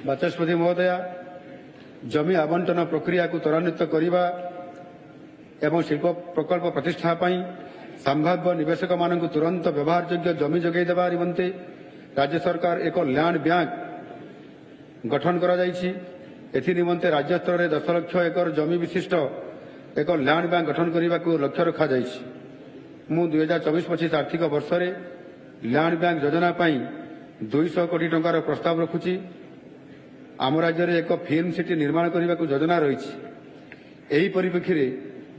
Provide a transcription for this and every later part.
ବାଚସ୍ପତି ମହୋଦୟା, ଜମି ଆବଣ୍ଟନ ପ୍ରକ୍ରିୟାକୁ ତ୍ୱରାନ୍ୱିତ କରିବା ଏବଂ ଶିଳ୍ପ ପ୍ରକଳ୍ପ ପ୍ରତିଷ୍ଠା ପାଇଁ ସମ୍ଭାବ୍ୟ ନିବେଶକମାନଙ୍କୁ ତୁରନ୍ତ ବ୍ୟବହାରଯୋଗ୍ୟ ଜମି ଯୋଗାଇ ଦେବା ନିମନ୍ତେ ରାଜ୍ୟ ସରକାର ଏକ ଲ୍ୟାଣ୍ଡ ବ୍ୟାଙ୍କ ଗଠନ କରାଯାଇଛି। ଏଥି ନିମନ୍ତେ ରାଜ୍ୟ ସ୍ତରରେ 10 ଲକ୍ଷ ଏକର ଜମି ବିଶିଷ୍ଟ ଏକ ଲ୍ୟାଣ୍ଡ ବ୍ୟାଙ୍କ ଗଠନ କରିବାକୁ ଲକ୍ଷ୍ୟ ରଖାଯାଇଛି। ମୁଁ 2024-25 ଆର୍ଥିକ ବର୍ଷରେ ଲ୍ୟାଣ୍ଡ ବ୍ୟାଙ୍କ ଯୋଜନା ପାଇଁ 200 କୋଟି ଟଙ୍କାର ପ୍ରସ୍ତାବ ରଖୁଛି। ଆମ ରାଜ୍ୟରେ ଏକ ଫିଲ୍ମ ସିଟି ନିର୍ମାଣ କରିବାକୁ ଯୋଜନା ରହିଛି। ଏହି ପରିପ୍ରେକ୍ଷୀରେ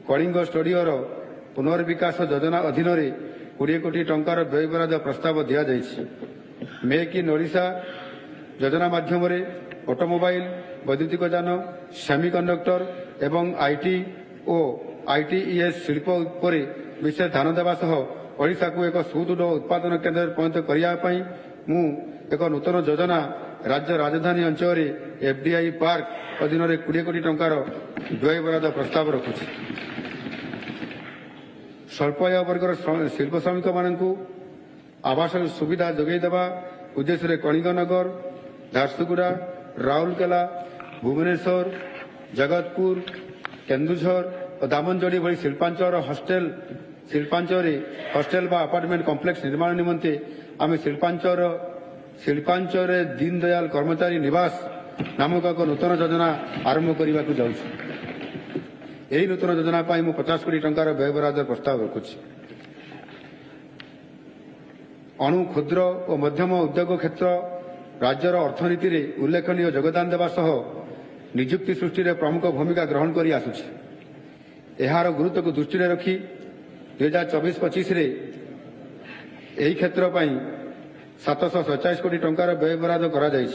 କଳିଙ୍ଗ ଷ୍ଟୁଡିଓର ପୁନର୍ବିକାଶ ଯୋଜନା ଅଧୀନରେ 20 କୋଟି ଟଙ୍କାର ବ୍ୟୟବରାଦ ପ୍ରସ୍ତାବ ଦିଆଯାଇଛି। ମେକ୍ ଇନ୍ ଓଡ଼ିଶା ଯୋଜନା ମାଧ୍ୟମରେ ଅଟୋମୋବାଇଲ, ବୈଦ୍ୟୁତିକ ଯାନ, ସେମିକଣ୍ଡକ୍ଟର ଏବଂ ଆଇଟି ଓ ଆଇଟିଇଏସ୍ ଶିଳ୍ପ ଉପରେ ବିଶେଷ ଧ୍ୟାନ ଦେବା ସହ ଓଡ଼ିଶାକୁ ଏକ ସୁଦୃଢ଼ ଉତ୍ପାଦନ କେନ୍ଦ୍ରରେ ପରିଣତ କରିବା ପାଇଁ ମୁଁ ଏକ ନୂତନ ଯୋଜନା ରାଜ୍ୟ ରାଜଧାନୀ ଅଞ୍ଚଳରେ ଏଫଡିଆଇ ପାର୍କ ଅଧୀନରେ 20 କୋଟି ଟଙ୍କାର ବ୍ୟୟବରାଦ ପ୍ରସ୍ତାବ ରଖୁଛି। ସ୍ୱଳ୍ପ ଆୟ ବର୍ଗର ଶିଳ୍ପ ଶ୍ରମିକମାନଙ୍କୁ ଆବାସ ସୁବିଧା ଯୋଗାଇ ଦେବା ଉଦ୍ଦେଶ୍ୟରେ କଳିଙ୍ଗନଗର, ଝାରସୁଗୁଡ଼ା, ରାଉରକେଲା, ଭୁବନେଶ୍ୱର, ଜଗତପୁର, କେନ୍ଦୁଝର ଓ ଦାମନଯୋଡ଼ି ଭଳି ଶିଳ୍ପାଞ୍ଚଳରେ ହଷ୍ଟେଲ ବା ଆପାର୍ଟମେଣ୍ଟ କମ୍ପ୍ଲେକ୍ସ ନିର୍ମାଣ ନିମନ୍ତେ ଆମେ ଶିଳ୍ପାଞ୍ଚଳରେ ଦୀନଦୟାଲ କର୍ମଚାରୀ ନିବାସ ନାମକ ଏକ ନୂତନ ଯୋଜନା ଆରମ୍ଭ କରିବାକୁ ଯାଉଛୁ। ଏହି ନୂତନ ଯୋଜନା ପାଇଁ ମୁଁ 50 କୋଟି ଟଙ୍କାର ବ୍ୟୟବରାଦ ପ୍ରସ୍ତାବ ରଖୁଛି। ଅଣୁ, କ୍ଷୁଦ୍ର ଓ ମଧ୍ୟମ ଉଦ୍ୟୋଗ କ୍ଷେତ୍ର ରାଜ୍ୟର ଅର୍ଥନୀତିରେ ଉଲ୍ଲେଖନୀୟ ଯୋଗଦାନ ଦେବା ସହ ନିଯୁକ୍ତି ସୃଷ୍ଟିରେ ପ୍ରମୁଖ ଭୂମିକା ଗ୍ରହଣ କରି ଆସୁଛି। ଏହାର ଗୁରୁତ୍ୱକୁ ଦୃଷ୍ଟିରେ ରଖି 2024-25ରେ ଏହି କ୍ଷେତ୍ର ପାଇଁ 747 କୋଟି ଟଙ୍କାର ବ୍ୟୟବରାଦ କରାଯାଇଛି।